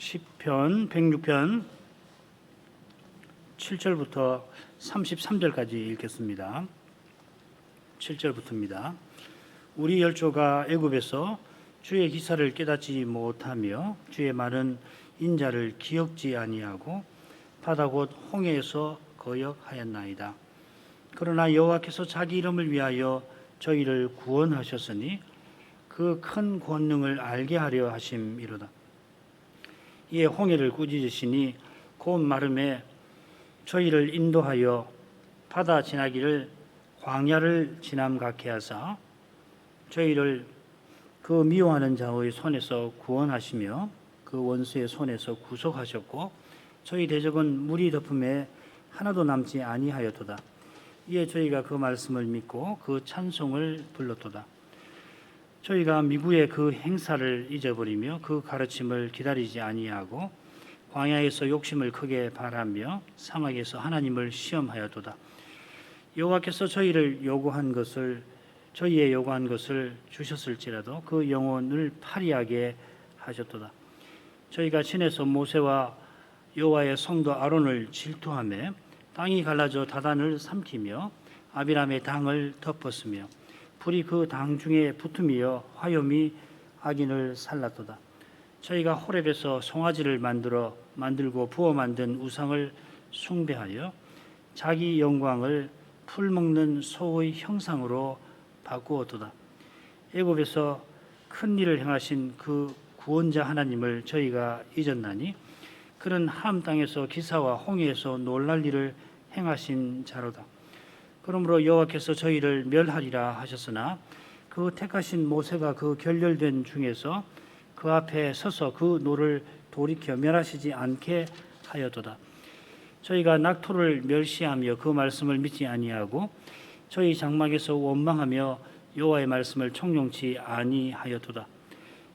시편 106편 7절부터 33절까지 읽겠습니다. 7절부터입니다. 우리 열조가 애굽에서 주의 기사를 깨닫지 못하며 주의 많은 인자를 기억지 아니하고 바다 곧 홍해에서 거역하였나이다. 그러나 여호와께서 자기 이름을 위하여 저희를 구원하셨으니 그 큰 권능을 알게 하려 하심이로다. 이에 홍해를 꾸짖으시니 곧 마름에 저희를 인도하여 바다 지나기를 광야를 지남 같게 하사 저희를 그 미워하는 자의 손에서 구원하시며 그 원수의 손에서 구속하셨고 저희 대적은 물이 덮음에 하나도 남지 아니하였도다. 이에 저희가 그 말씀을 믿고 그 찬송을 불렀도다. 저희가 미구의 그 행사를 잊어버리며 그 가르침을 기다리지 아니하고 광야에서 욕심을 크게 바라며 사막에서 하나님을 시험하였도다. 여호와께서 저희의 요구한 것을 주셨을지라도 그 영혼을 파리하게 하셨도다. 저희가 친에서 모세와 여호와의 성도 아론을 질투하며 땅이 갈라져 다단을 삼키며 아비람의 당을 덮었으며 불이 그 당 중에 붙으며 화염이 악인을 살랐도다. 저희가 호렙에서 송아지를 만들고 부어 만든 우상을 숭배하여 자기 영광을 풀 먹는 소의 형상으로 바꾸었도다. 애굽에서 큰 일을 행하신 그 구원자 하나님을 저희가 잊었나니 그는 함 땅에서 기사와 홍해에서 놀랄 일을 행하신 자로다. 그러므로 여호와께서 저희를 멸하리라 하셨으나 그 택하신 모세가 그 결렬된 중에서 그 앞에 서서 그 노를 돌이켜 멸하시지 않게 하였도다. 저희가 낙토를 멸시하며 그 말씀을 믿지 아니하고 저희 장막에서 원망하며 여호와의 말씀을 청룡치 아니하였도다.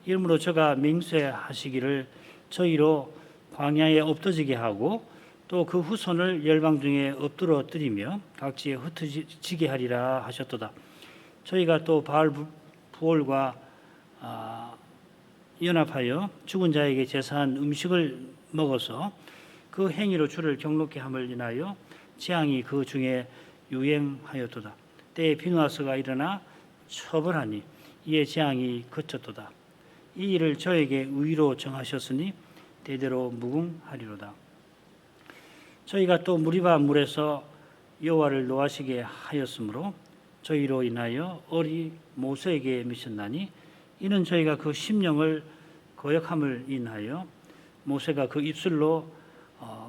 이러므로 저가 맹세하시기를 저희로 광야에 엎드지게 하고 또 그 후손을 열방 중에 엎드러뜨리며 각지에 흩어지게 하리라 하셨도다. 저희가 또 바알 부올과 연합하여 죽은 자에게 제사한 음식을 먹어서 그 행위로 주를 경록케 함을 인하여 재앙이 그 중에 유행하였도다. 때에 비누아스가 일어나 처벌하니 이에 재앙이 그쳤도다. 이 일을 저에게 의로 정하셨으니 대대로 무궁하리로다. 저희가 또 무리바 물에서 여호와를 노하시게 하였으므로 저희로 인하여 얼이 모세에게 미쳤나니 이는 저희가 그 심령을 거역함을 인하여 모세가 그 입술로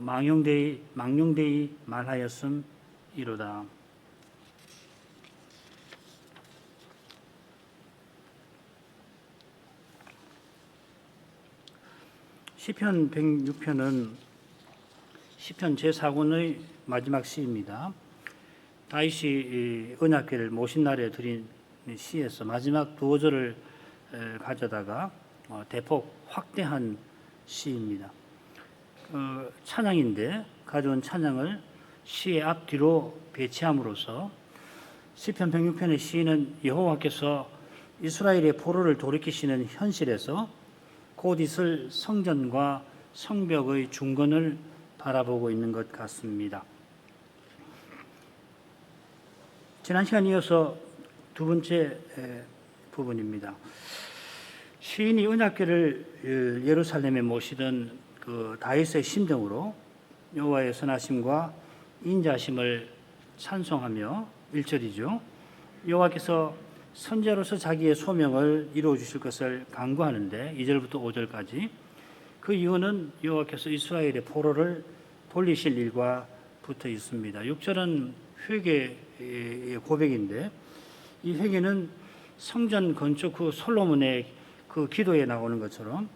망령되이 말하였음이로다. 시편 106편은 시편 제4권의 마지막 시입니다. 다윗이 언약궤를 모신 날에 드린 시에서 마지막 두 구절을 가져다가 대폭 확대한 시입니다. 찬양인데 가져온 찬양을 시의 앞뒤로 배치함으로써 시편 106편의 시인은 여호와께서 이스라엘의 포로를 돌이키시는 현실에서 곧 있을 성전과 성벽의 중건을 바라보고 있는 것 같습니다. 지난 시간 이어서 두 번째 부분입니다. 시인이 언약궤를 예루살렘에 모시던 그 다윗의 심정으로 여호와의 선하심과 인자심을 찬송하며 1절이죠. 여호와께서 선지자로서 자기의 소명을 이루어 주실 것을 간구하는데 2절부터 5절까지 그 이유는 여호와께서 이스라엘의 포로를 돌리실 일과 붙어 있습니다. 6절은 회개의 고백인데 이 회개는 성전 건축 후 솔로몬의 그 기도에 나오는 것처럼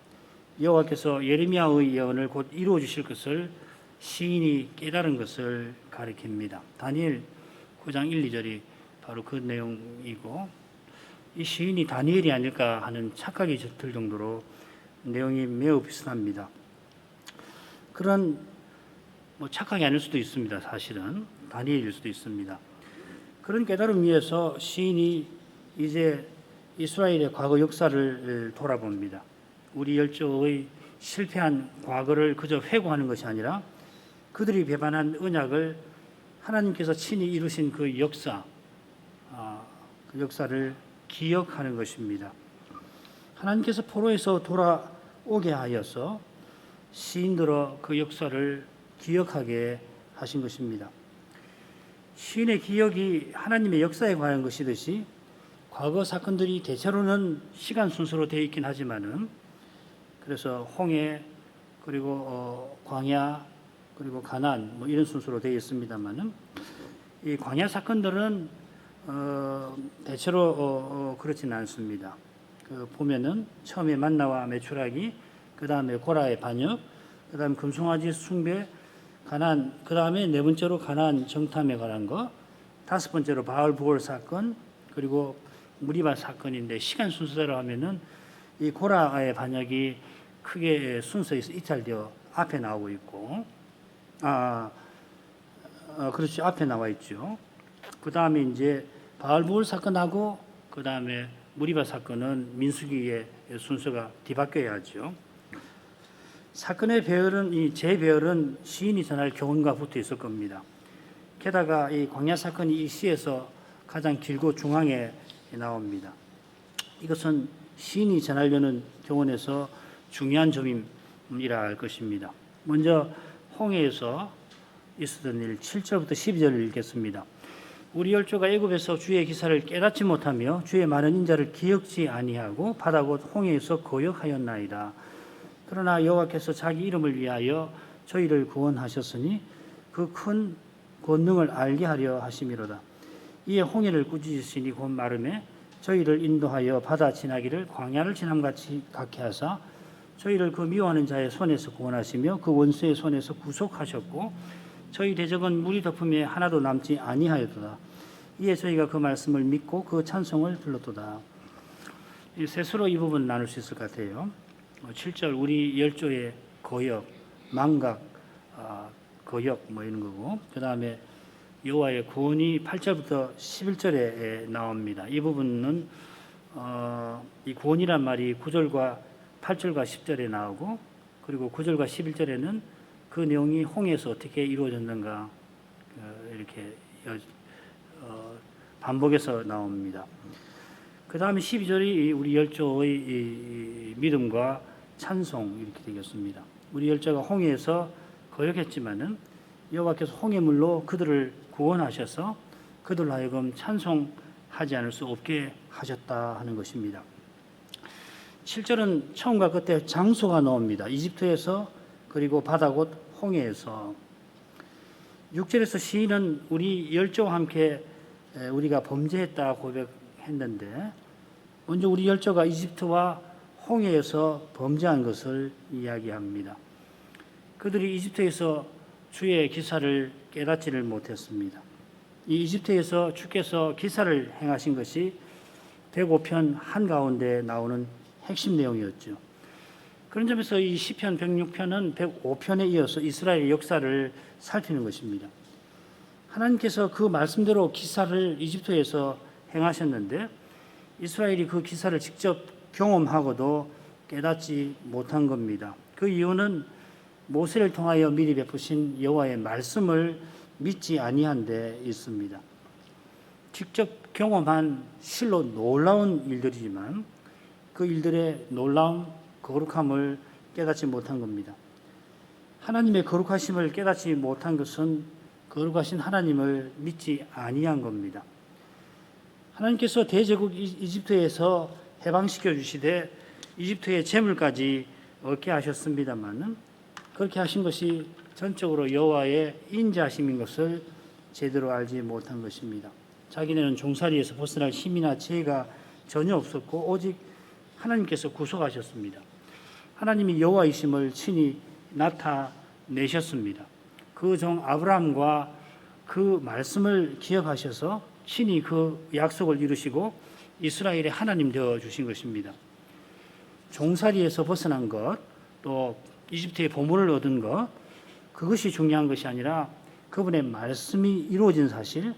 여호와께서 예레미야의 예언을 곧 이루어 주실 것을 시인이 깨달은 것을 가리킵니다. 다니엘 9장 1, 2절이 바로 그 내용이고 이 시인이 다니엘이 아닐까 하는 착각이 들 정도로 내용이 매우 비슷합니다. 그런 착각이 아닐 수도 있습니다. 사실은 다니엘일 수도 있습니다. 그런 깨달음 위에서 시인이 이제 이스라엘의 과거 역사를 돌아봅니다. 우리 열조의 실패한 과거를 그저 회고하는 것이 아니라 그들이 배반한 언약을 하나님께서 친히 이루신 그 역사, 그 역사를 기억하는 것입니다. 하나님께서 포로에서 돌아오게 하여서 시인들어 그 역사를 기억하게 하신 것입니다. 시인의 기억이 하나님의 역사에 관한 것이듯이 과거 사건들이 대체로는 시간 순서로 되어 있긴 하지만은, 그래서 홍해 그리고 광야 그리고 가나안 뭐 이런 순서로 되어 있습니다만은, 이 광야 사건들은 대체로 그렇지는 않습니다. 보면은 처음에 만나와 메추라기, 그 다음에 고라의 반역, 그 다음 금송아지 숭배, 가나안, 그 다음에 네 번째로 가나안 정탐에 관한 거, 다섯 번째로 바알 부올 사건, 그리고 무리바 사건인데, 시간 순서대로 하면은 이 고라의 반역이 크게 순서에서 이탈되어 앞에 나오고 있고, 그렇죠, 앞에 나와 있죠. 그 다음에 이제 바알 부올 사건하고 그 다음에 무리바 사건은 민수기의 순서가 뒤바뀌어야 하죠. 사건의 배열은, 이 재배열은 시인이 전할 교훈과 붙어 있을 겁니다. 게다가 이 광야 사건이 이 시에서 가장 길고 중앙에 나옵니다. 이것은 시인이 전하려는 교훈에서 중요한 점이라 할 것입니다. 먼저 홍해에서 있었던 일 7절부터 12절을 읽겠습니다. 우리 열조가 애굽에서 주의 기사를 깨닫지 못하며 주의 많은 인자를 기억지 아니하고 바다 곧 홍해에서 거역하였나이다. 그러나 여호와께서 자기 이름을 위하여 저희를 구원하셨으니 그 큰 권능을 알게 하려 하심이로다. 이에 홍해를 꾸짖으시니 곧 마름에 저희를 인도하여 바다 지나기를 광야를 지남같이 갖게 하사 저희를 그 미워하는 자의 손에서 구원하시며 그 원수의 손에서 구속하셨고 저희 대적은 물이 덮음에 하나도 남지 아니하였도다. 이에 저희가 그 말씀을 믿고 그 찬송을 불렀도다. 셋으로 이 부분 나눌 수 있을 것 같아요. 7절 우리 열조의 거역, 망각, 거역 뭐 이런 거고, 그 다음에 여호와의 구원이 8절부터 11절에 나옵니다. 이 부분은 이 구원이란 말이 9절과 8절과 10절에 나오고, 그리고 9절과 11절에는 그 내용이 홍해에서 어떻게 이루어졌는가 이렇게 반복해서 나옵니다. 그 다음에 12절이 우리 열조의 믿음과 찬송 이렇게 되겠습니다. 우리 열조가 홍해에서 거역했지만은 여호와께서 홍해물로 그들을 구원하셔서 그들로 하여금 찬송하지 않을 수 없게 하셨다 하는 것입니다. 7절은 처음과 끝에 장소가 나옵니다. 이집트에서, 그리고 바다 곧 홍해에서. 6절에서 시인은 우리 열조와 함께 우리가 범죄했다 고백했는데, 먼저 우리 열조가 이집트와 홍해에서 범죄한 것을 이야기합니다. 그들이 이집트에서 주의 기사를 깨닫지를 못했습니다. 이 이집트에서 주께서 기사를 행하신 것이 105편 한가운데 나오는 핵심 내용이었죠. 그런 점에서 이 시편 106편은 105편에 이어서 이스라엘의 역사를 살피는 것입니다. 하나님께서 그 말씀대로 기사를 이집트에서 행하셨는데 이스라엘이 그 기사를 직접 경험하고도 깨닫지 못한 겁니다. 그 이유는 모세를 통하여 미리 베푸신 여호와의 말씀을 믿지 아니한 데 있습니다. 직접 경험한 실로 놀라운 일들이지만 그 일들의 놀라운 거룩함을 깨닫지 못한 겁니다. 하나님의 거룩하심을 깨닫지 못한 것은 거룩하신 하나님을 믿지 아니한 겁니다. 하나님께서 대제국 이집트에서 해방시켜 주시되 이집트의 재물까지 얻게 하셨습니다마는 그렇게 하신 것이 전적으로 여호와의 인자하심인 것을 제대로 알지 못한 것입니다. 자기네는 종살이에서 벗어날 힘이나 지혜가 전혀 없었고 오직 하나님께서 구속하셨습니다. 하나님이 여호와이심을 친히 나타내셨습니다. 그 종 아브라함과 그 말씀을 기억하셔서 친히 그 약속을 이루시고 이스라엘의 하나님 되어 주신 것입니다. 종살이에서 벗어난 것, 또 이집트의 보물을 얻은 것, 그것이 중요한 것이 아니라 그분의 말씀이 이루어진 사실,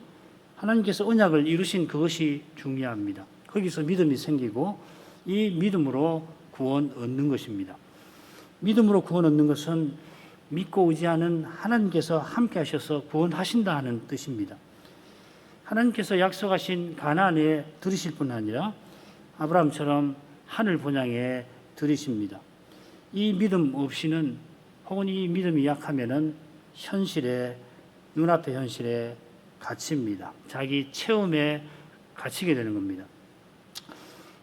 하나님께서 언약을 이루신 그것이 중요합니다. 거기서 믿음이 생기고 이 믿음으로 구원 얻는 것입니다. 믿음으로 구원 얻는 것은 믿고 의지하는 하나님께서 함께 하셔서 구원하신다 하는 뜻입니다. 하나님께서 약속하신 가나안에 들으실 뿐 아니라 아브라함처럼 하늘 본향에 들으십니다. 이 믿음 없이는, 혹은 이 믿음이 약하면은 현실에, 눈앞의 현실에 갇힙니다. 자기 체험에 갇히게 되는 겁니다.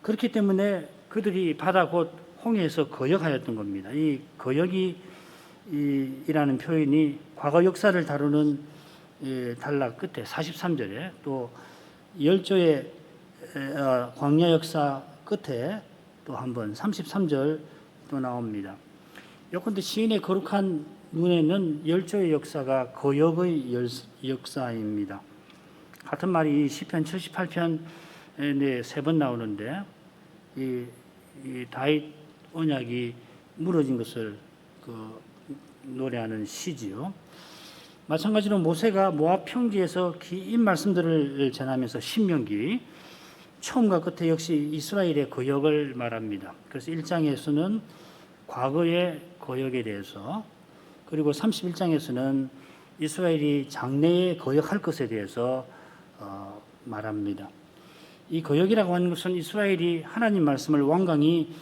그렇기 때문에 그들이 바다 곧 홍해에서 거역하였던 겁니다. 이 거역이 이라는 표현이 과거 역사를 다루는 단락 끝에 43절에 또 열조의 광야 역사 끝에 또 한번 33절 또 나옵니다. 요컨대 시인의 거룩한 눈에는 열조의 역사가 거역의 역사입니다. 같은 말이 시편 78편에 3번 나오는데 이 다윗 언약이 무너진 것을 노래하는 시지요. 마찬가지로 모세가 모압 평지에서 긴 말씀들을 전하면서 신명기 처음과 끝에 역시 이스라엘의 거역을 말합니다. 그래서 1장에서는 과거의 거역에 대해서, 그리고 31장에서는 이스라엘이 장래에 거역할 것에 대해서 말합니다. 이 거역이라고 하는 것은 이스라엘이 하나님 말씀을 완강히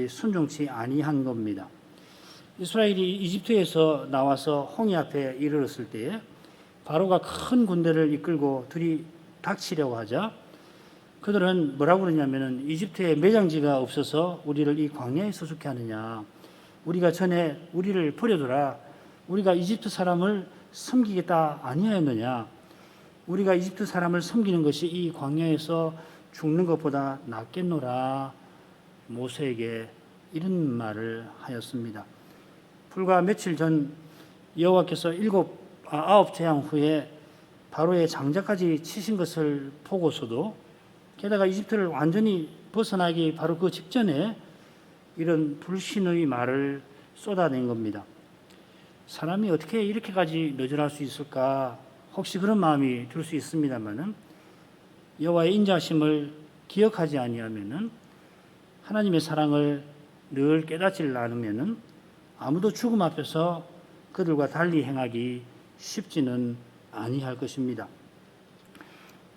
순종치 아니한 겁니다. 이스라엘이 이집트에서 나와서 홍해 앞에 이르렀을 때에 바로가 큰 군대를 이끌고 들이닥치려고 하자 그들은 뭐라고 그러냐면은 이집트에 매장지가 없어서 우리를 이 광야에 서죽게 하느냐, 우리가 전에 우리를 버려둬라, 우리가 이집트 사람을 섬기겠다 아니하였느냐, 우리가 이집트 사람을 섬기는 것이 이 광야에서 죽는 것보다 낫겠노라, 모세에게 이런 말을 하였습니다. 불과 며칠 전 여호와께서 9 재앙 후에 바로의 장자까지 치신 것을 보고서도, 게다가 이집트를 완전히 벗어나기 바로 그 직전에 이런 불신의 말을 쏟아낸 겁니다. 사람이 어떻게 이렇게까지 nø절할 수 있을까? 혹시 그런 마음이 들 수 있습니다만은, 여호와의 인자심을 기억하지 아니하면은, 하나님의 사랑을 늘 깨닫지 않으면은 아무도 죽음 앞에서 그들과 달리 행하기 쉽지는 아니할 것입니다.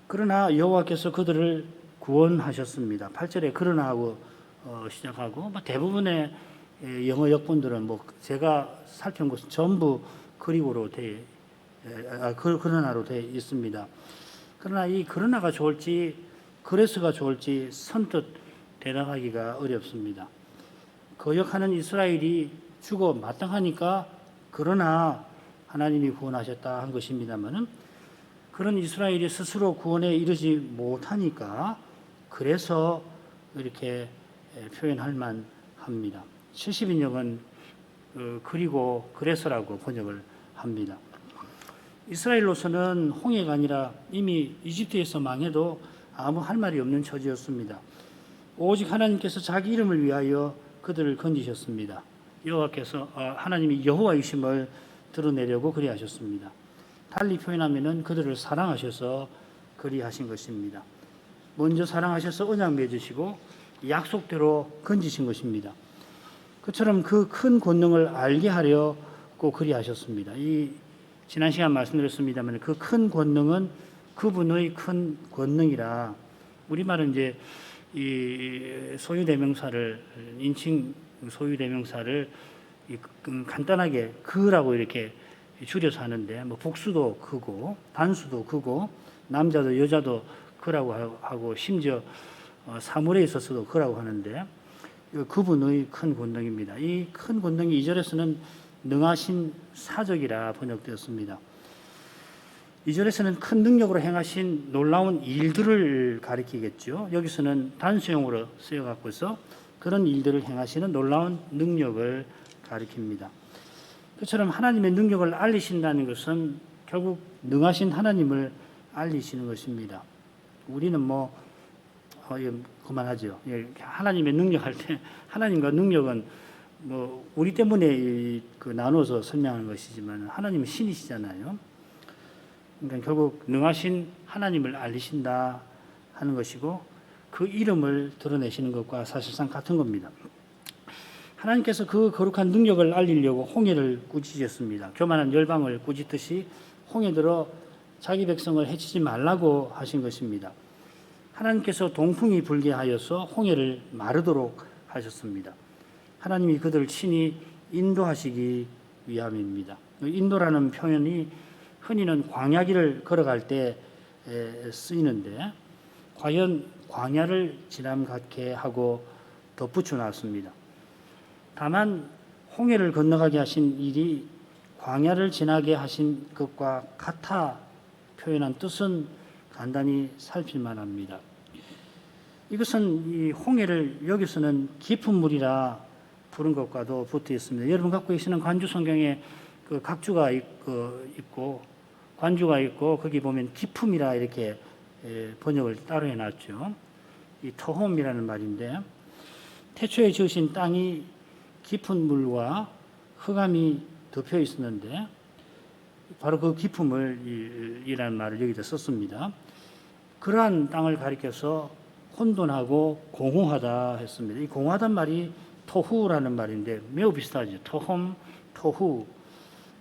그러나 여호와께서 그들을 구원하셨습니다. 8절에 그러나 하고 시작하고, 대부분의 영어 역본들은 제가 살펴본 것은 전부 그리고로 그러나로 되어 있습니다. 그러나 이 그러나가 좋을지 그레스가 좋을지 선뜻 대답하기가 어렵습니다. 거역하는 이스라엘이 죽어 마땅하니까 그러나 하나님이 구원하셨다 한 것입니다만은, 그런 이스라엘이 스스로 구원에 이르지 못하니까 그래서 이렇게 표현할 만합니다. 70인역은 그리고 그래서라고 번역을 합니다. 이스라엘로서는 홍해가 아니라 이미 이집트에서 망해도 아무 할 말이 없는 처지였습니다. 오직 하나님께서 자기 이름을 위하여 그들을 건지셨습니다. 여호와께서 하나님이 여호와이심을 드러내려고 그리하셨습니다. 달리 표현하면은 그들을 사랑하셔서 그리하신 것입니다. 먼저 사랑하셔서 언약 맺으시고 약속대로 건지신 것입니다. 그처럼 그 큰 권능을 알게 하려고 그리하셨습니다. 지난 시간 말씀드렸습니다만 그 큰 권능은 그분의 큰 권능이라, 우리말은 이제 이 소유대명사를, 인칭 소유대명사를 간단하게 그라고 이렇게 줄여서 하는데, 복수도 그고 단수도 그고 남자도 여자도 그라고 하고 심지어 사물에 있어서도 그라고 하는데, 그분의 큰 권능입니다. 이 큰 권능이 2절에서는 능하신 사적이라 번역되었습니다. 2절에서는 큰 능력으로 행하신 놀라운 일들을 가리키겠죠. 여기서는 단수형으로 쓰여갖고 있어 그런 일들을 행하시는 놀라운 능력을 가리킵니다. 그처럼 하나님의 능력을 알리신다는 것은 결국 능하신 하나님을 알리시는 것입니다. 우리는 그만하죠. 하나님의 능력할 때 하나님과 능력은 우리 때문에 나눠서 설명하는 것이지만 하나님은 신이시잖아요. 그러니까 결국 능하신 하나님을 알리신다 하는 것이고, 그 이름을 드러내시는 것과 사실상 같은 겁니다. 하나님께서 그 거룩한 능력을 알리려고 홍해를 꾸짖었습니다. 교만한 열방을 꾸짖듯이 홍해들어 자기 백성을 해치지 말라고 하신 것입니다. 하나님께서 동풍이 불게 하여서 홍해를 마르도록 하셨습니다. 하나님이 그들을 친히 인도하시기 위함입니다. 인도라는 표현이 흔히는 광야길을 걸어갈 때 쓰이는데 과연 광야를 지나가게 하고 덧붙여 놨습니다. 다만 홍해를 건너가게 하신 일이 광야를 지나게 하신 것과 같아 표현한 뜻은 간단히 살필만 합니다. 이것은 이 홍해를 여기서는 깊은 물이라 부른 것과도 붙어 있습니다. 여러분 갖고 계시는 관주 성경에 그 각주가 있고 관주가 있고 거기 보면 깊음이라 이렇게 번역을 따로 해놨죠. 이 터홈이라는 말인데 태초에 지으신 땅이 깊은 물과 흑암이 덮여 있었는데 바로 그 깊음을 이라는 말을 여기다 썼습니다. 그러한 땅을 가리켜서 혼돈하고 공허하다 했습니다. 이 공허하단 말이 토후라는 말인데 매우 비슷하죠. 토홈, 토후.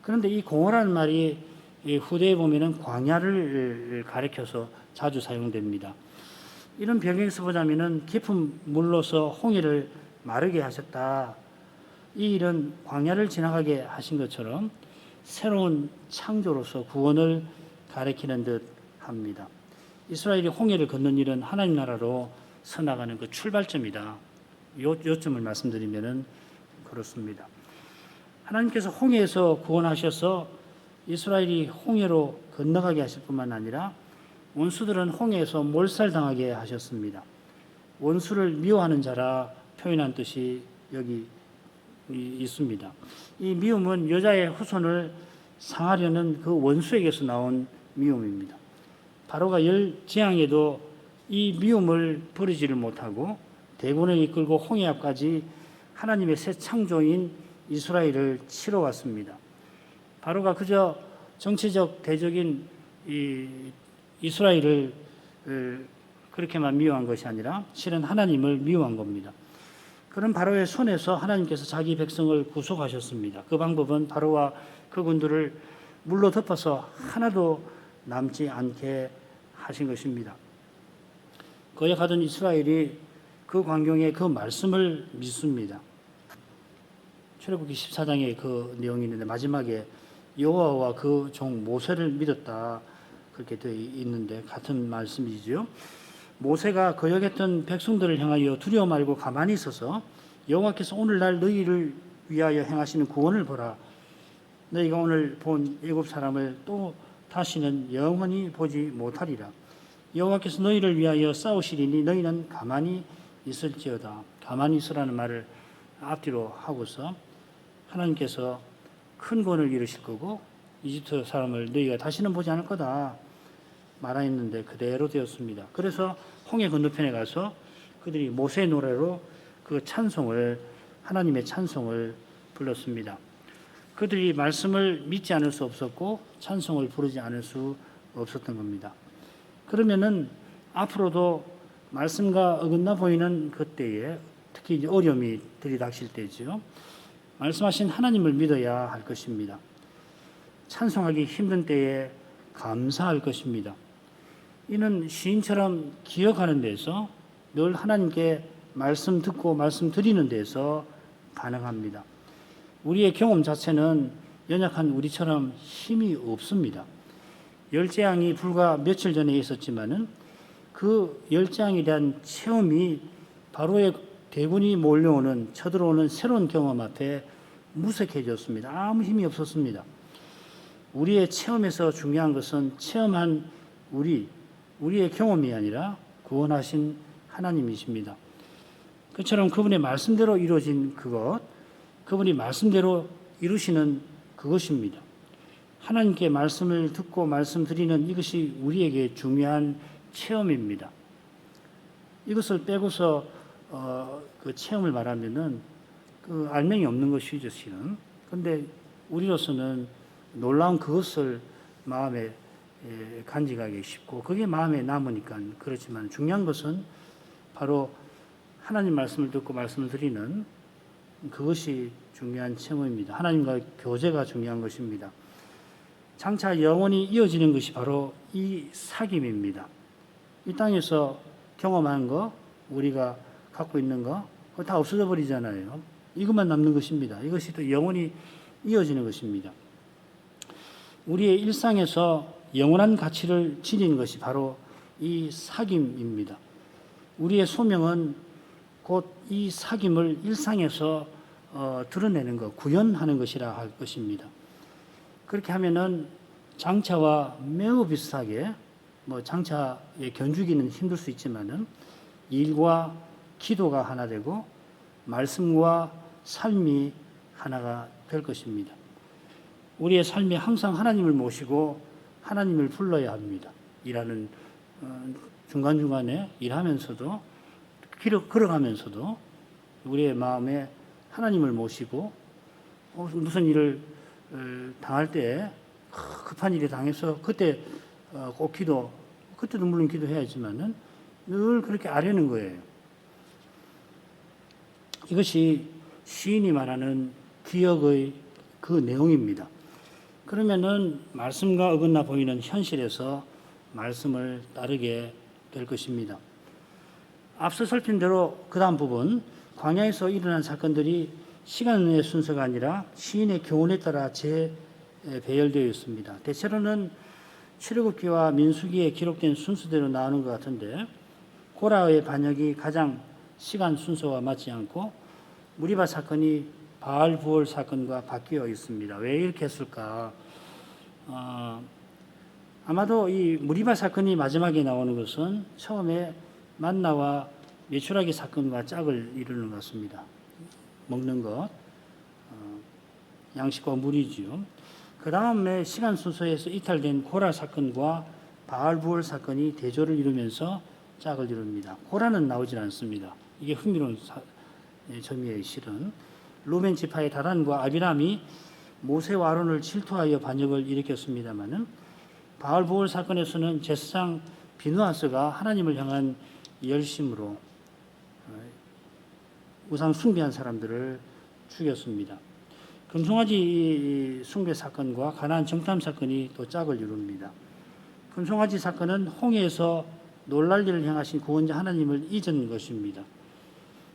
그런데 이 공허라는 말이 후대에 보면은 광야를 가리켜서 자주 사용됩니다. 이런 배경에서 보자면은 깊은 물로서 홍해를 마르게 하셨다. 이 일은 광야를 지나가게 하신 것처럼 새로운 창조로서 구원을 가리키는 듯 합니다. 이스라엘이 홍해를 건넌 일은 하나님 나라로 서나가는 그 출발점이다. 요점을 말씀드리면은 그렇습니다. 하나님께서 홍해에서 구원하셔서 이스라엘이 홍해로 건너가게 하실 뿐만 아니라 원수들은 홍해에서 몰살당하게 하셨습니다. 원수를 미워하는 자라 표현한 뜻이 여기 있습니다. 이 미움은 여자의 후손을 상하려는 그 원수에게서 나온 미움입니다. 바로가 열재앙에도 이 미움을 버리지를 못하고 대군을 이끌고 홍해 앞까지 하나님의 새 창조인 이스라엘을 치러 왔습니다. 바로가 그저 정치적 대적인 이스라엘을 그렇게만 미워한 것이 아니라 실은 하나님을 미워한 겁니다. 그런 바로의 손에서 하나님께서 자기 백성을 구속하셨습니다. 그 방법은 바로와 그 군들을 물로 덮어서 하나도 남지 않게 하신 것입니다. 거역하던 이스라엘이 그 광경에 그 말씀을 믿습니다. 출애굽기 14장에 그 내용이 있는데 마지막에 여호와와 그 종 모세를 믿었다 그렇게 되어 있는데 같은 말씀이죠. 모세가 거역했던 백성들을 향하여 두려워 말고 가만히 있어서 여호와께서 오늘날 너희를 위하여 행하시는 구원을 보라. 너희가 오늘 본 애굽 사람을 또 다시는 영원히 보지 못하리라. 여호와께서 너희를 위하여 싸우시리니 너희는 가만히 있을지어다. 가만히 있으라는 말을 앞뒤로 하고서 하나님께서 큰 구원을 이루실 거고 이집트 사람을 너희가 다시는 보지 않을 거다 말하였는데 그대로 되었습니다. 그래서 홍해 건너편에 가서 그들이 모세 노래로 그 찬송을 하나님의 찬송을 불렀습니다. 그들이 말씀을 믿지 않을 수 없었고 찬송을 부르지 않을 수 없었던 겁니다. 그러면은 앞으로도 말씀과 어긋나 보이는 그때에 특히 이제 어려움이 들이닥칠 때죠. 말씀하신 하나님을 믿어야 할 것입니다. 찬송하기 힘든 때에 감사할 것입니다. 이는 시인처럼 기억하는 데서 늘 하나님께 말씀 듣고 말씀 드리는 데서 가능합니다. 우리의 경험 자체는 연약한 우리처럼 힘이 없습니다. 열재앙이 불과 며칠 전에 있었지만은 그 열재앙에 대한 체험이 바로의 대군이 몰려오는 쳐들어오는 새로운 경험 앞에 무색해졌습니다. 아무 힘이 없었습니다. 우리의 체험에서 중요한 것은 체험한 우리의 경험이 아니라 구원하신 하나님이십니다. 그처럼 그분의 말씀대로 이루어진 그것, 그분이 말씀대로 이루시는 그것입니다. 하나님께 말씀을 듣고 말씀드리는 이것이 우리에게 중요한 체험입니다. 이것을 빼고서 그 체험을 말하면은 그 알맹이 없는 것이죠, 실은. 그런데 우리로서는 놀라운 그것을 마음에 간직하기 쉽고 그게 마음에 남으니까 그렇지만 중요한 것은 바로 하나님 말씀을 듣고 말씀을 드리는 그것이 중요한 체험입니다. 하나님과 교제가 중요한 것입니다. 장차 영원히 이어지는 것이 바로 이 사귐입니다. 이 땅에서 경험한 거, 우리가 갖고 있는 거, 그거 다 없어져 버리잖아요. 이것만 남는 것입니다. 이것이 또 영원히 이어지는 것입니다. 우리의 일상에서 영원한 가치를 지닌 것이 바로 이 사귐입니다. 우리의 소명은 곧 이 사귐을 일상에서 드러내는 것, 구현하는 것이라 할 것입니다. 그렇게 하면은 장차와 매우 비슷하게, 장차의 견주기는 힘들 수 있지만은 일과 기도가 하나 되고 말씀과 삶이 하나가 될 것입니다. 우리의 삶이 항상 하나님을 모시고 하나님을 불러야 합니다. 일하는 중간중간에 일하면서도 걸어가면서도 우리의 마음에 하나님을 모시고 무슨 일을 당할 때 급한 일이 당해서 그때 꼭 그때도 물론 기도해야지만은 늘 그렇게 아뢰는 거예요. 이것이 시인이 말하는 기억의 그 내용입니다. 그러면은 말씀과 어긋나 보이는 현실에서 말씀을 따르게 될 것입니다. 앞서 살핀 대로 그 다음 부분, 광야에서 일어난 사건들이 시간의 순서가 아니라 시인의 교훈에 따라 재배열되어 있습니다. 대체로는 출애굽기와 민수기에 기록된 순서대로 나오는 것 같은데 고라의 반역이 가장 시간 순서와 맞지 않고 무리바 사건이 바알 부월 사건과 바뀌어 있습니다. 왜 이렇게 했을까? 아마도 이 무리바 사건이 마지막에 나오는 것은 처음에 만나와 메추라기 사건과 짝을 이루는 것 같습니다. 먹는 것, 양식과 물이지요. 그 다음에 시간 순서에서 이탈된 고라 사건과 바알 부월 사건이 대조를 이루면서 짝을 이룹니다. 고라는 나오질 않습니다. 이게 흥미로운 점이에요. 실은 루벤 지파의 다단과 아비람이 모세와 아론을 질투하여 반역을 일으켰습니다마는 바알 부월 사건에서는 제사장 비누아스가 하나님을 향한 열심으로 우상 숭배한 사람들을 죽였습니다. 금송아지 숭배 사건과 가나안 정탐 사건이 또 짝을 이룹니다. 금송아지 사건은 홍해에서 놀랄 일을 행하신 구원자 하나님을 잊은 것입니다.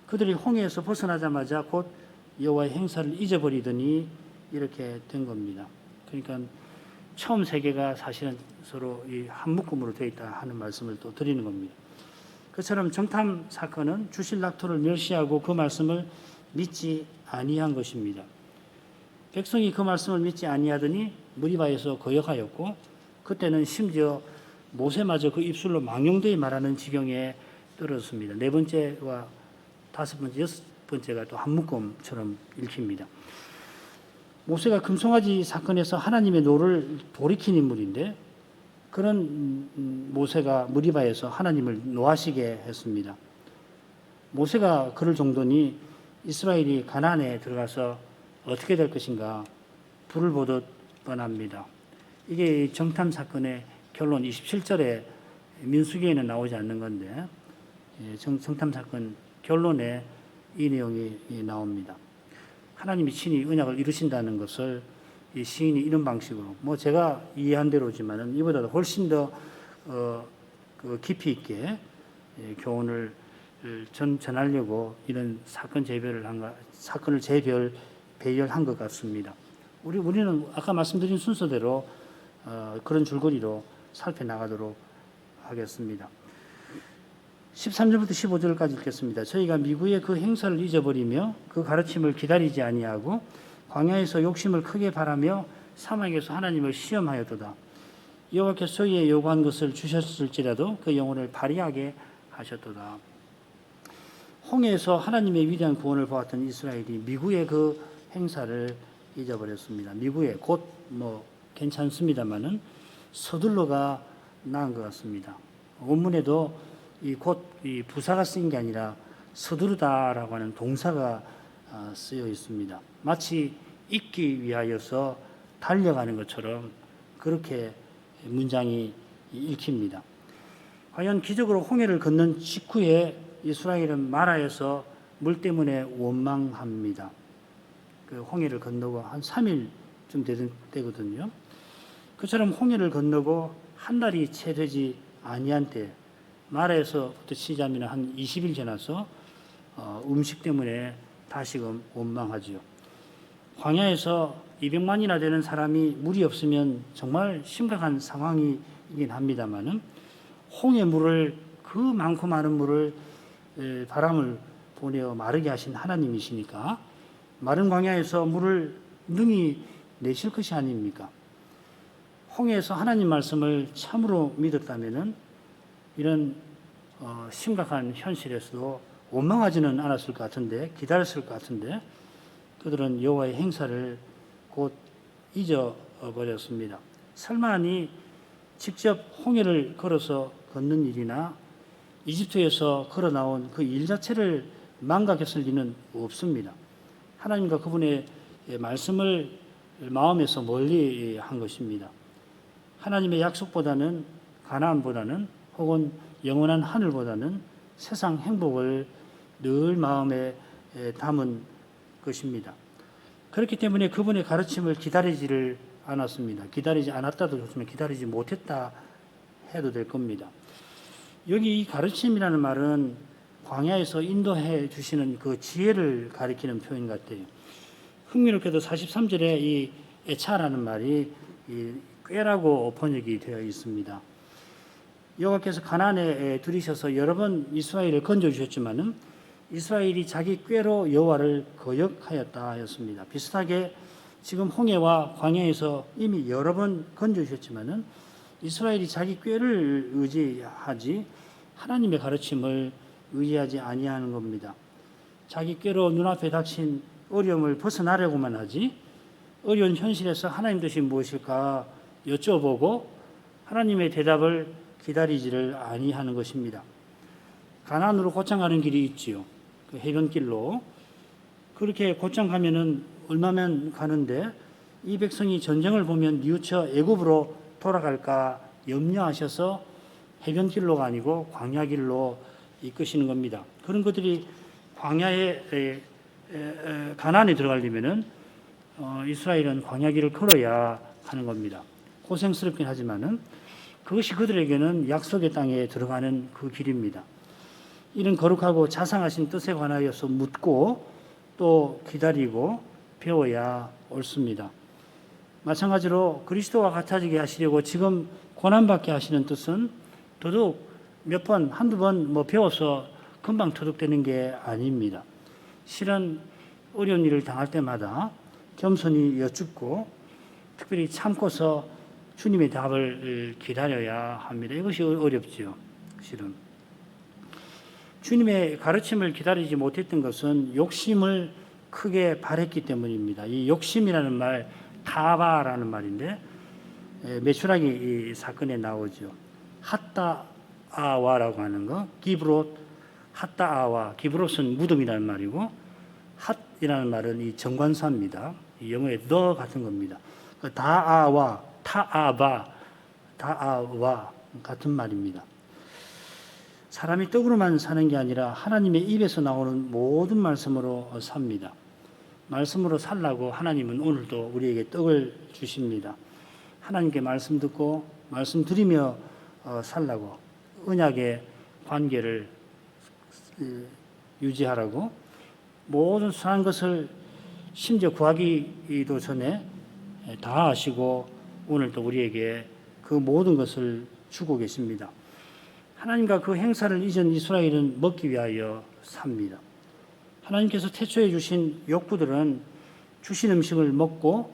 그들이 홍해에서 벗어나자마자 곧 여호와의 행사를 잊어버리더니 이렇게 된 겁니다. 그러니까 처음 세계가 사실은 서로 한 묶음으로 되어 있다 하는 말씀을 또 드리는 겁니다. 그처럼 정탐 사건은 주실 낙토를 멸시하고 그 말씀을 믿지 아니한 것입니다. 백성이 그 말씀을 믿지 아니하더니 무리바에서 거역하였고 그때는 심지어 모세마저 그 입술로 망령되이 말하는 지경에 떨어졌습니다. 네 번째와 다섯 번째, 여섯 번째가 또 한 묶음처럼 읽힙니다. 모세가 금송아지 사건에서 하나님의 노를 돌이킨 인물인데 그런 모세가 무리바에서 하나님을 노하시게 했습니다. 모세가 그럴 정도니 이스라엘이 가나안에 들어가서 어떻게 될 것인가 불을 보듯 뻔합니다. 이게 정탐 사건의 결론 27절에 민수기에는 나오지 않는 건데 정탐 사건 결론에 이 내용이 나옵니다. 하나님이 친히 언약을 이루신다는 것을 이 시인이 이런 방식으로 제가 이해한 대로지만은 이보다 훨씬 더 깊이 있게 교훈을 전하려고 이런 사건을 배열한 것 같습니다. 우리는 아까 말씀드린 순서대로 그런 줄거리로 살펴나가도록 하겠습니다. 13절부터 15절까지 읽겠습니다. 저희가 미구의 그 행사를 잊어버리며 그 가르침을 기다리지 아니하고 광야에서 욕심을 크게 바라며 사막에서 하나님을 시험하였도다. 여호와께서 저희의 요구한 것을 주셨을지라도 그 영혼을 발휘하게 하셨도다. 홍해에서 하나님의 위대한 구원을 보았던 이스라엘이 미구의 그 행사를 잊어버렸습니다. 미구의 곧 괜찮습니다만은 서둘러가 나은 것 같습니다. 원문에도 이 부사가 쓰인 게 아니라 서두르다라고 하는 동사가 쓰여 있습니다. 마치 잊기 위하여서 달려가는 것처럼 그렇게 문장이 읽힙니다. 과연 기적으로 홍해를 건넌 직후에 이스라엘은 마라에서 물 때문에 원망합니다. 그 홍해를 건너고 한 3일쯤 되거든요. 그처럼 홍해를 건너고 한 달이 채 되지 아니한 때, 마라에서부터 치자면 한 20일 지나서 음식 때문에 다시금 원망하지요. 광야에서 200만이나 되는 사람이 물이 없으면 정말 심각한 상황이긴 합니다만은, 홍해 물을, 그 많고 많은 물을 바람을 보내어 마르게 하신 하나님이시니까 마른 광야에서 물을 능히 내실 것이 아닙니까? 홍해에서 하나님 말씀을 참으로 믿었다면은 이런 심각한 현실에서도 원망하지는 않았을 것 같은데, 기다렸을 것 같은데, 그들은 여호와의 행사를 곧 잊어버렸습니다. 설마니 직접 홍해를 걸어서 걷는 일이나 이집트에서 걸어 나온 그 일 자체를 망각했을 리는 없습니다. 하나님과 그분의 말씀을 마음에서 멀리 한 것입니다. 하나님의 약속보다는, 가나안보다는, 혹은 영원한 하늘보다는 세상 행복을 늘 마음에 담은 것입니다. 그렇기 때문에 그분의 가르침을 기다리지를 않았습니다. 기다리지 않았다도 좋지만 기다리지 못했다 해도 될 겁니다. 여기 이 가르침이라는 말은 광야에서 인도해 주시는 그 지혜를 가리키는 표현 같아요. 흥미롭게도 43절에 이 에차라는 말이 이 꾀라고 번역이 되어 있습니다. 여호와께서 가나안에 들이셔서 여러 번 이스라엘을 건져주셨지만은 이스라엘이 자기 꾀로 여호와를 거역하였다 하였습니다. 비슷하게 지금 홍해와 광야에서 이미 여러 번 건져주셨지만은 이스라엘이 자기 꾀를 의지하지 하나님의 가르침을 의지하지 아니하는 겁니다. 자기 꾀로 눈앞에 닥친 어려움을 벗어나려고만 하지, 어려운 현실에서 하나님 뜻이 무엇일까 여쭤보고 하나님의 대답을 기다리지를 아니하는 것입니다. 가나안으로 곧장 가는 길이 있지요. 그 해변길로. 그렇게 곧장 가면은 얼마면 가는데, 이 백성이 전쟁을 보면 뉘우쳐 애굽으로 돌아갈까 염려하셔서 해변길로가 아니고 광야길로 이끄시는 겁니다. 그런 것들이 광야에 가나안에 들어가려면은 이스라엘은 광야길을 걸어야 하는 겁니다. 고생스럽긴 하지만은 그것이 그들에게는 약속의 땅에 들어가는 그 길입니다. 이런 거룩하고 자상하신 뜻에 관하여서 묻고 또 기다리고 배워야 옳습니다. 마찬가지로 그리스도와 같아지게 하시려고 지금 고난받게 하시는 뜻은 더더욱 몇 번, 한두 번 배워서 금방 터득되는 게 아닙니다. 실은 어려운 일을 당할 때마다 겸손히 여쭙고 특별히 참고서 주님의 답을 기다려야 합니다. 이것이 어렵지요. 실은. 주님의 가르침을 기다리지 못했던 것은 욕심을 크게 발했기 때문입니다. 이 욕심이라는 말, 타바라는 말인데 메추라기 이 사건에 나오죠. 핫다아와라고 하는 거, 기브롯, 핫다아와, 기브롯은 무덤이라는 말이고 핫이라는 말은 이 정관사입니다. 영어의 the 같은 겁니다. 다아와, 타아바, 다아와 같은 말입니다. 사람이 떡으로만 사는 게 아니라 하나님의 입에서 나오는 모든 말씀으로 삽니다. 말씀으로 살라고 하나님은 오늘도 우리에게 떡을 주십니다. 하나님께 말씀 듣고 말씀 드리며 살라고, 언약의 관계를 유지하라고, 모든 선한 것을 심지어 구하기도 전에 다 아시고 오늘도 우리에게 그 모든 것을 주고 계십니다. 하나님과 그 행사를 잊은 이스라엘은 먹기 위하여 삽니다. 하나님께서 태초에 주신 욕구들은 주신 음식을 먹고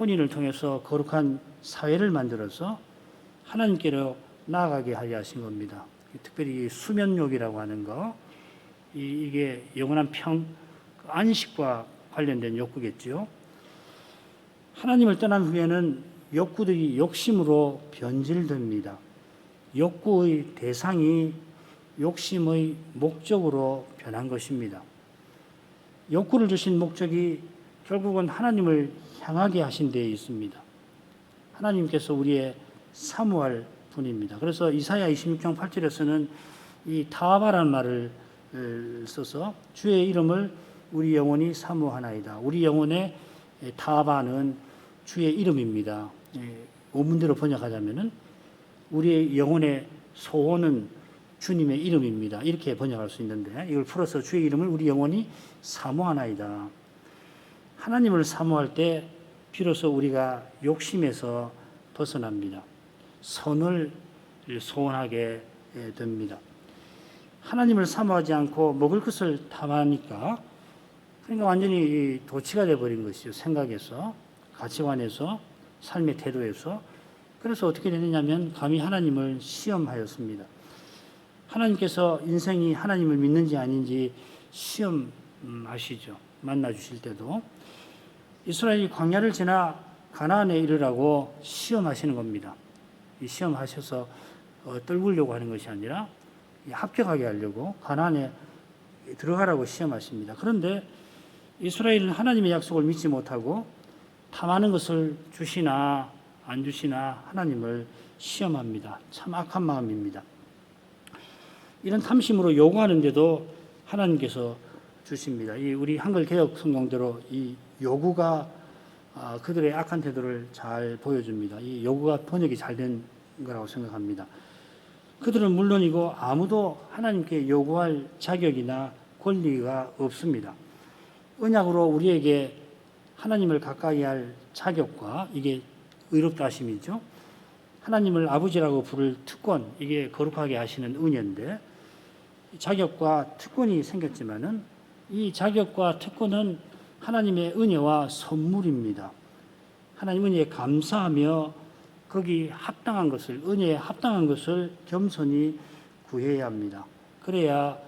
혼인을 통해서 거룩한 사회를 만들어서 하나님께로 나아가게 하려 하신 겁니다. 특별히 수면욕이라고 하는 거, 이게 영원한 안식과 관련된 욕구겠죠. 하나님을 떠난 후에는 욕구들이 욕심으로 변질됩니다. 욕구의 대상이 욕심의 목적으로 변한 것입니다. 욕구를 주신 목적이 결국은 하나님을 향하게 하신 데에 있습니다. 하나님께서 우리의 사모할 분입니다. 그래서 이사야 26장 8절에서는 이 타바라는 말을 써서 주의 이름을 우리 영혼이 사모하나이다. 우리 영혼의 타바는 주의 이름입니다. 원문대로 번역하자면은 우리의 영혼의 소원은 주님의 이름입니다. 이렇게 번역할 수 있는데 이걸 풀어서 주의 이름을 우리 영혼이 사모하나이다. 하나님을 사모할 때 비로소 우리가 욕심에서 벗어납니다. 선을 소원하게 됩니다. 하나님을 사모하지 않고 먹을 것을 탐하니까 그러니까 완전히 도치가 되어버린 것이죠. 생각에서, 가치관에서, 삶의 태도에서. 그래서 어떻게 되느냐면 감히 하나님을 시험하였습니다. 하나님께서 인생이 하나님을 믿는지 아닌지 시험하시죠. 만나주실 때도. 이스라엘이 광야를 지나 가나안에 이르라고 시험하시는 겁니다. 이 시험하셔서 떨구려고 하는 것이 아니라 합격하게 하려고 가나안에 들어가라고 시험하십니다. 그런데 이스라엘은 하나님의 약속을 믿지 못하고 탐하는 것을 주시나 안 주시나 하나님을 시험합니다. 참 악한 마음입니다. 이런 탐심으로 요구하는데도 하나님께서 주십니다. 우리 한글 개혁 성경대로 이 요구가 그들의 악한 태도를 잘 보여줍니다. 이 요구가 번역이 잘 된 거라고 생각합니다. 그들은 물론이고 아무도 하나님께 요구할 자격이나 권리가 없습니다. 언약으로 우리에게 하나님을 가까이 할 자격과 이게 의롭다 하심이죠. 하나님을 아버지라고 부를 특권, 이게 거룩하게 하시는 은혜인데 자격과 특권이 생겼지만은 이 자격과 특권은 하나님의 은혜와 선물입니다. 하나님 은혜에 감사하며 거기 합당한 것을, 은혜에 합당한 것을 겸손히 구해야 합니다. 그래야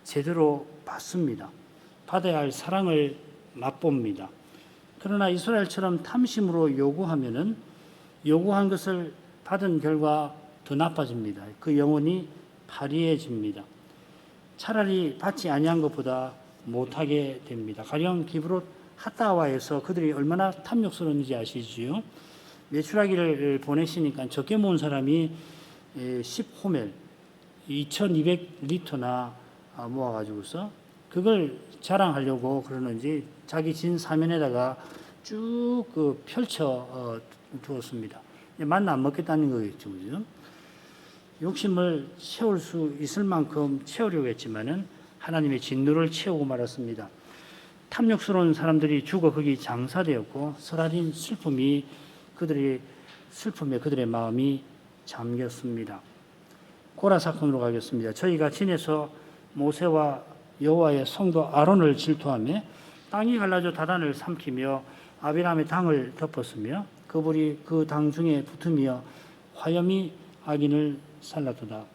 제대로 받습니다. 받아야 할 사랑을 맛봅니다. 그러나 이스라엘처럼 탐심으로 요구하면은 요구한 것을 받은 결과 더 나빠집니다. 그 영혼이 파리해집니다. 차라리 받지 아니한 것보다 못하게 됩니다. 가령 기브롯 핫다와에서 그들이 얼마나 탐욕스러운지 아시지요? 메추라기를 보내시니까 적게 모은 사람이 10호멜 2200리터나 모아가지고서 그걸 자랑하려고 그러는지 자기 진 사면에다가 쭉 펼쳐 두었습니다. 만나 안 먹겠다는 거겠죠, 그죠? 욕심을 채울 수 있을 만큼 채우려고 했지만은 하나님의 진노를 채우고 말았습니다. 탐욕스러운 사람들이 죽어 거기 장사되었고 서라린 슬픔이 그들의 슬픔에 그들의 마음이 잠겼습니다. 고라 사건으로 가겠습니다. 저희가 진에서 모세와 여호와의 성도 아론을 질투하며 땅이 갈라져 다단을 삼키며 아비람의 당을 덮었으며 그 불이 그 당 중에 붙으며 화염이 악인을 살랐도다.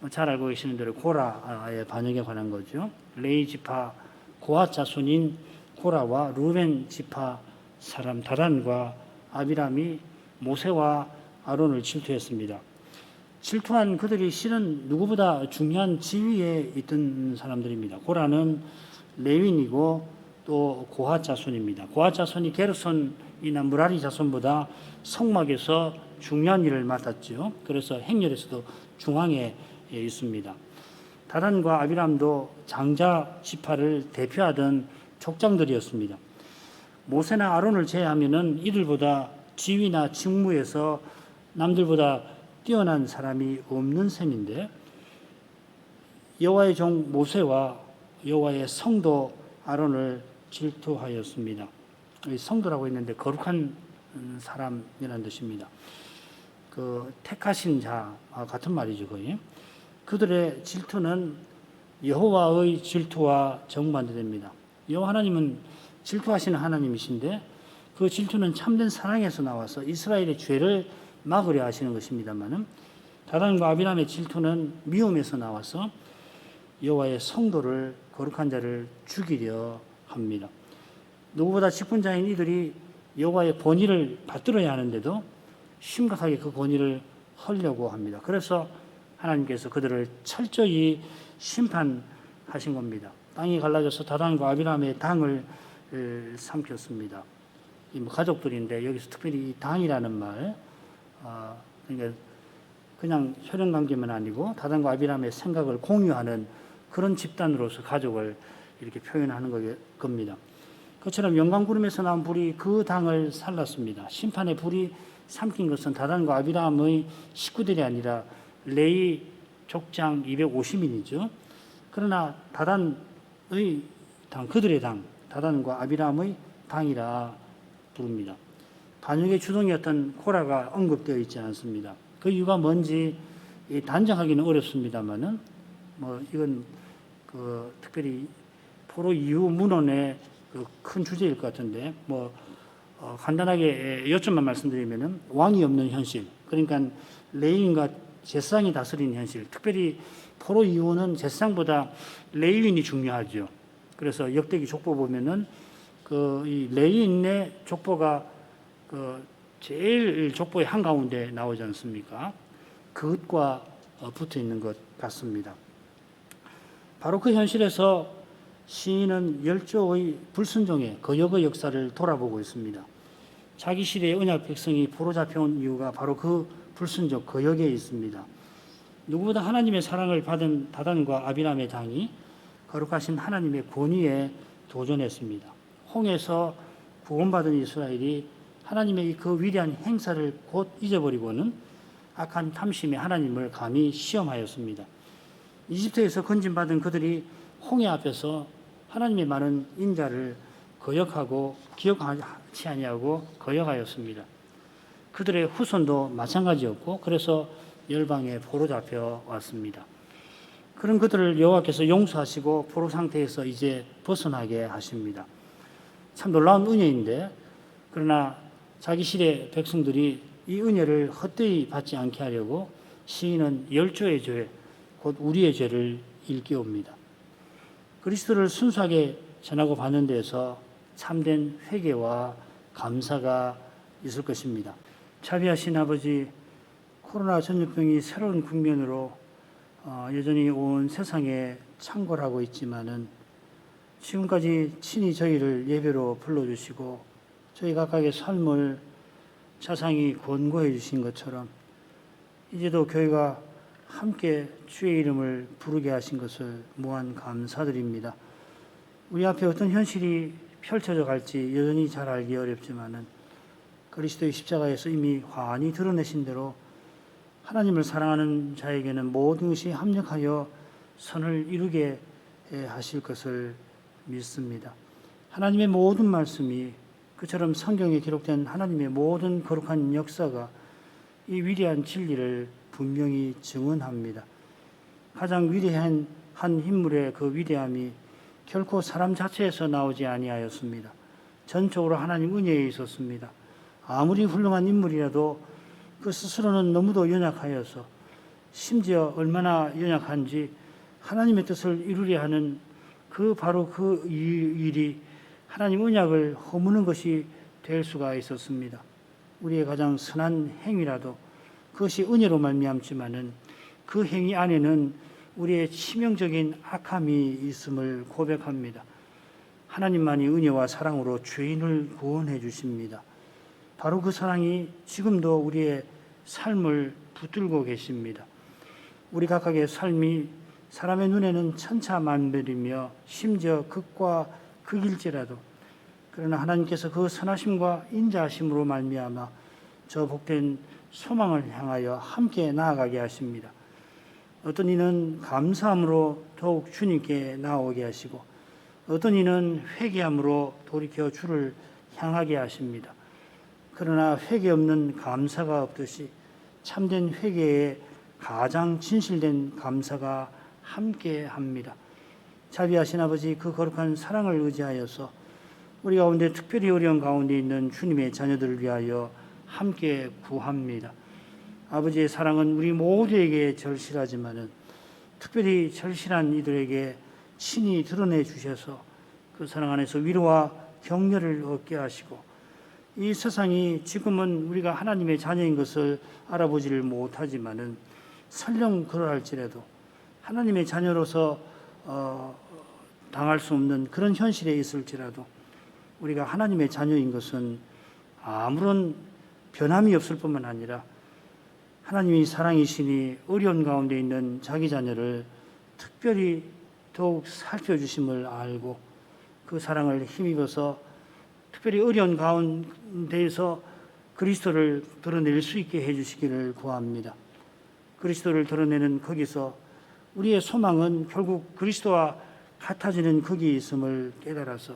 잘 알고 계시는 대로 고라의 반역에 관한 거죠. 레이 지파 고핫 자손인 고라와 루벤 지파 사람 다단과 아비람이 모세와 아론을 질투했습니다. 질투한 그들이 실은 누구보다 중요한 지위에 있던 사람들입니다. 고라는 레윈이고 또 고핫 자손입니다. 고핫 자손이 게르손이나 무라리 자손보다 성막에서 중요한 일을 맡았죠. 그래서 행렬에서도 중앙에 있습니다. 다단과 아비람도 장자 지파를 대표하던 족장들이었습니다. 모세나 아론을 제외하면은 이들보다 지위나 직무에서 남들보다 뛰어난 사람이 없는 셈인데 여호와의 종 모세와 여호와의 성도 아론을 질투하였습니다. 성도라고 했는데 거룩한 사람이라는 뜻입니다. 그 택하신 자 같은 말이죠, 거의. 그들의 질투는 여호와의 질투와 정반대됩니다. 여호와 하나님은 질투하시는 하나님이신데 그 질투는 참된 사랑에서 나와서 이스라엘의 죄를 막으려 하시는 것입니다만은 다단과 아비람의 질투는 미움에서 나와서 여호와의 성도를 거룩한 자를 죽이려 합니다. 누구보다 직분자인 이들이 여호와의 본의를 받들어야 하는데도 심각하게 그 본의를 하려고 합니다. 그래서 하나님께서 그들을 철저히 심판하신 겁니다. 땅이 갈라져서 다단과 아비람의 당을 삼켰습니다. 가족들인데 여기서 특별히 이 당이라는 말, 그러니까 그냥 혈연 관계만 아니고 다단과 아비람의 생각을 공유하는 그런 집단으로서 가족을 이렇게 표현하는 겁니다. 그처럼 영광구름에서 나온 불이 그 당을 살랐습니다. 심판의 불이 삼킨 것은 다단과 아비람의 식구들이 아니라 레위 족장 250인이죠. 그러나 다단의 당, 그들의 당, 다단과 아비람의 당이라 부릅니다. 반역의 주동이었던 코라가 언급되어 있지 않습니다. 그 이유가 뭔지 단정하기는 어렵습니다만은 이건 특별히 포로 이후 문헌의 큰 주제일 것 같은데 간단하게 요점만 말씀드리면은 왕이 없는 현실, 그러니까 레위인과 제사장이 다스리는 현실, 특별히 포로 이후는 제사장보다 레위인이 중요하죠. 그래서 역대기 족보 보면은 이 레위인의 족보가 제일 족보의 한가운데 나오지 않습니까? 그것과 붙어 있는 것 같습니다. 바로 그 현실에서 시인은 열조의 불순종의 거역의 역사를 돌아보고 있습니다. 자기 시대의 언약 백성이 포로 잡혀온 이유가 바로 그 불순종 거역에 있습니다. 누구보다 하나님의 사랑을 받은 다단과 아비람의 당이 거룩하신 하나님의 권위에 도전했습니다. 홍해에서 구원받은 이스라엘이 하나님의 그 위대한 행사를 곧 잊어버리고는 악한 탐심에 하나님을 감히 시험하였습니다. 이집트에서 건진받은 그들이 홍해 앞에서 하나님의 많은 인자를 거역하고 기억하지 아니하고 거역하였습니다. 그들의 후손도 마찬가지였고 그래서 열방에 포로 잡혀 왔습니다. 그런 그들을 여호와께서 용서하시고 포로 상태에서 이제 벗어나게 하십니다. 참 놀라운 은혜인데 그러나 자기 시대 백성들이 이 은혜를 헛되이 받지 않게 하려고 시인은 열조의 죄, 곧 우리의 죄를 일깨웁니다. 그리스도를 순수하게 전하고 받는 데서 참된 회개와 감사가 있을 것입니다. 자비하신 아버지, 코로나 전염병이 새로운 국면으로 여전히 온 세상에 창궐하고 있지만은 지금까지 친히 저희를 예배로 불러주시고 저희 각각의 삶을 자상히 권고해 주신 것처럼 이제도 교회가 함께 주의 이름을 부르게 하신 것을 무한 감사드립니다. 우리 앞에 어떤 현실이 펼쳐져 갈지 여전히 잘 알기 어렵지만은 그리스도의 십자가에서 이미 환히 드러내신 대로 하나님을 사랑하는 자에게는 모든 것이 합력하여 선을 이루게 하실 것을 믿습니다. 하나님의 모든 말씀이 그처럼 성경에 기록된 하나님의 모든 거룩한 역사가 이 위대한 진리를 분명히 증언합니다. 가장 위대한 한 인물의 그 위대함이 결코 사람 자체에서 나오지 아니하였습니다. 전적으로 하나님 은혜에 있었습니다. 아무리 훌륭한 인물이라도 그 스스로는 너무도 연약하여서 심지어 얼마나 연약한지 하나님의 뜻을 이루려 하는 바로 그 일이 하나님 언약을 허무는 것이 될 수가 있었습니다. 우리의 가장 선한 행위라도 그것이 은혜로 말미암지만은 그 행위 안에는 우리의 치명적인 악함이 있음을 고백합니다. 하나님만이 은혜와 사랑으로 죄인을 구원해 주십니다. 바로 그 사랑이 지금도 우리의 삶을 붙들고 계십니다. 우리 각각의 삶이 사람의 눈에는 천차만별이며 심지어 극과 극일지라도 그러나 하나님께서 그 선하심과 인자하심으로 말미암아 저 복된 소망을 향하여 함께 나아가게 하십니다. 어떤 이는 감사함으로 더욱 주님께 나아오게 하시고 어떤 이는 회개함으로 돌이켜 주를 향하게 하십니다. 그러나 회개 없는 감사가 없듯이 참된 회개에 가장 진실된 감사가 함께 합니다. 자비하신 아버지 그 거룩한 사랑을 의지하여서 우리 가운데 특별히 어려운 가운데 있는 주님의 자녀들을 위하여 함께 구합니다. 아버지의 사랑은 우리 모두에게 절실하지만은 특별히 절실한 이들에게 친히 드러내 주셔서 그 사랑 안에서 위로와 격려를 얻게 하시고 이 세상이 지금은 우리가 하나님의 자녀인 것을 알아보지를 못하지만은 설령 그러할지라도 하나님의 자녀로서 당할 수 없는 그런 현실에 있을지라도 우리가 하나님의 자녀인 것은 아무런 변함이 없을 뿐만 아니라 하나님이 사랑이시니 어려운 가운데 있는 자기 자녀를 특별히 더욱 살펴주심을 알고 그 사랑을 힘입어서 특별히 어려운 가운데에서 그리스도를 드러낼 수 있게 해주시기를 구합니다. 그리스도를 드러내는 거기서 우리의 소망은 결국 그리스도와 같아지는 거기에 있음을 깨달아서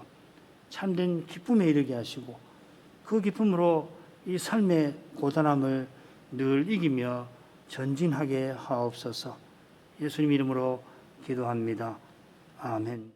참된 기쁨에 이르게 하시고 그 기쁨으로 이 삶의 고단함을 늘 이기며 전진하게 하옵소서. 예수님 이름으로 기도합니다. 아멘.